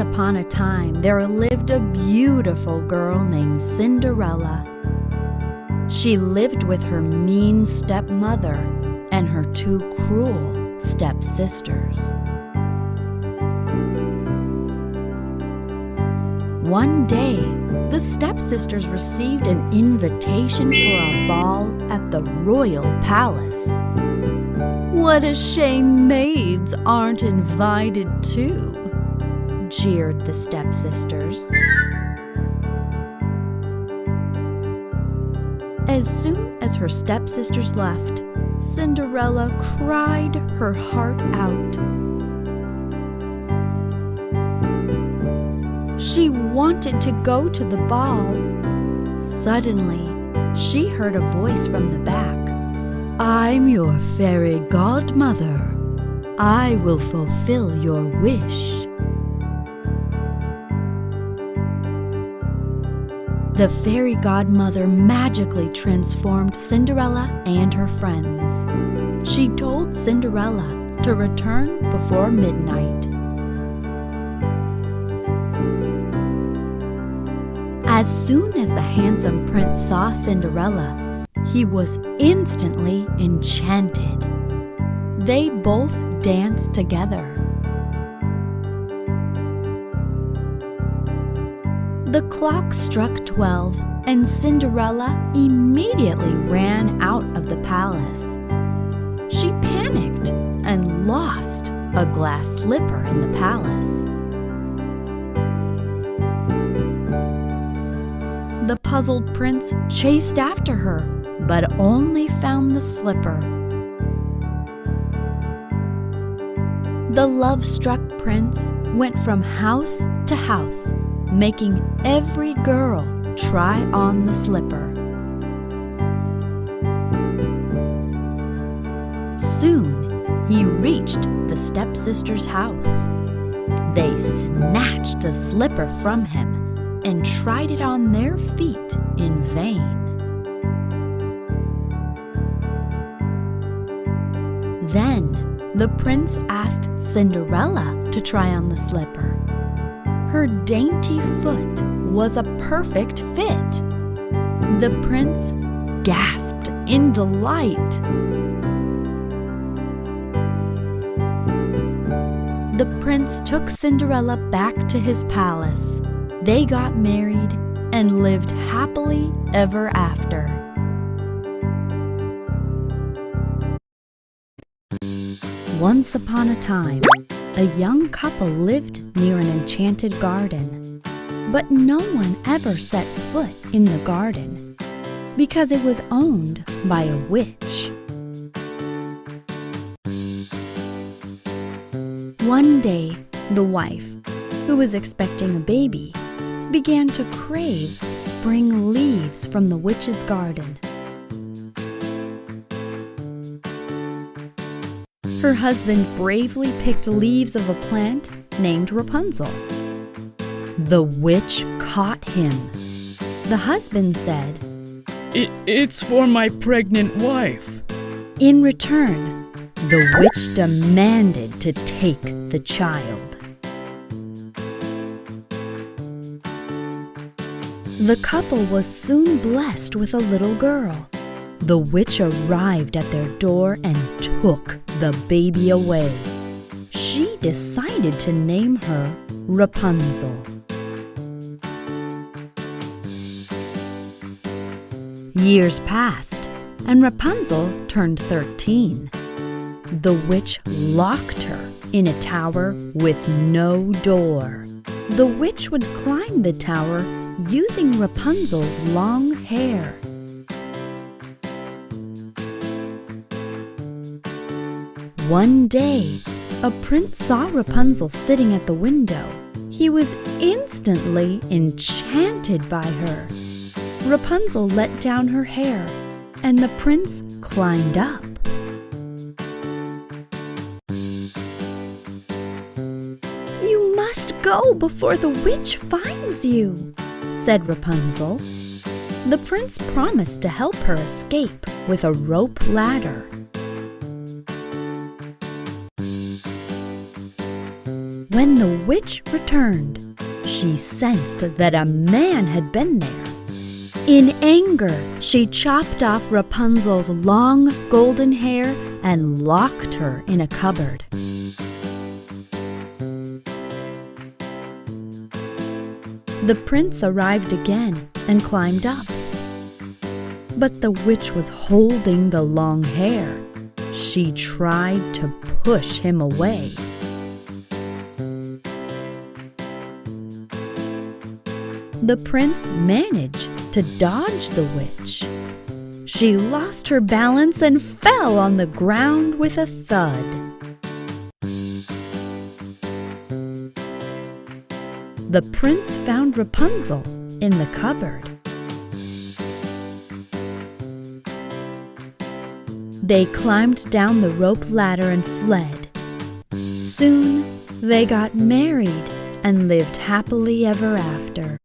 upon a time, there lived a beautiful girl named Cinderella. She lived with her mean stepmother and her two cruel stepsisters. One day, the stepsisters received an invitation for a ball at the royal palace. "What a shame maids aren't invited too," jeered the stepsisters. As soon as her stepsisters left, Cinderella cried her heart out. She wanted to go to the ball. Suddenly, she heard a voice from the back. "I'm your fairy godmother. I will fulfill your wish." The fairy godmother magically transformed Cinderella and her friends. She told Cinderella to return before midnight. As soon as the handsome prince saw Cinderella, he was instantly enchanted. They both danced together. The clock struck 12, and Cinderella immediately ran out of the palace. She panicked and lost a glass slipper in the palace. The puzzled prince chased after her, but only found the slipper. The love-struck prince went from house to house, making every girl try on the slipper. Soon, he reached the stepsister's house. They snatched the slipper from him and tried it on their feet in vain. Then, the prince asked Cinderella to try on the slipper. Her dainty foot was a perfect fit. The prince gasped in delight. The prince took Cinderella back to his palace. They got married and lived happily ever after. Once upon a time, a young couple lived near an enchanted garden. But no one ever set foot in the garden because it was owned by a witch. One day, the wife, who was expecting a baby, began to crave spring leaves from the witch's garden. Her husband bravely picked leaves of a plant named Rapunzel. The witch caught him. The husband said, It's for my pregnant wife." In return, the witch demanded to take the child. The couple was soon blessed with a little girl. The witch arrived at their door and took the baby away. She decided to name her Rapunzel. Years passed, and Rapunzel turned 13. The witch locked her in a tower with no door. The witch would climb the tower using Rapunzel's long hair. One day, a prince saw Rapunzel sitting at the window. He was instantly enchanted by her. Rapunzel let down her hair, and the prince climbed up. "You must go before the witch finds you," said Rapunzel. The prince promised to help her escape with a rope when the witch returned, she sensed that a man had been there. In anger, she chopped off Rapunzel's long golden hair and locked her in a cupboard. The prince arrived again and climbed up. But the witch was holding the long hair. She tried to push him away. The prince managed to dodge the witch. She lost her balance and fell on the ground with a thud. The prince found Rapunzel in the cupboard. They climbed down the rope ladder and fled. Soon they got married and lived happily ever after.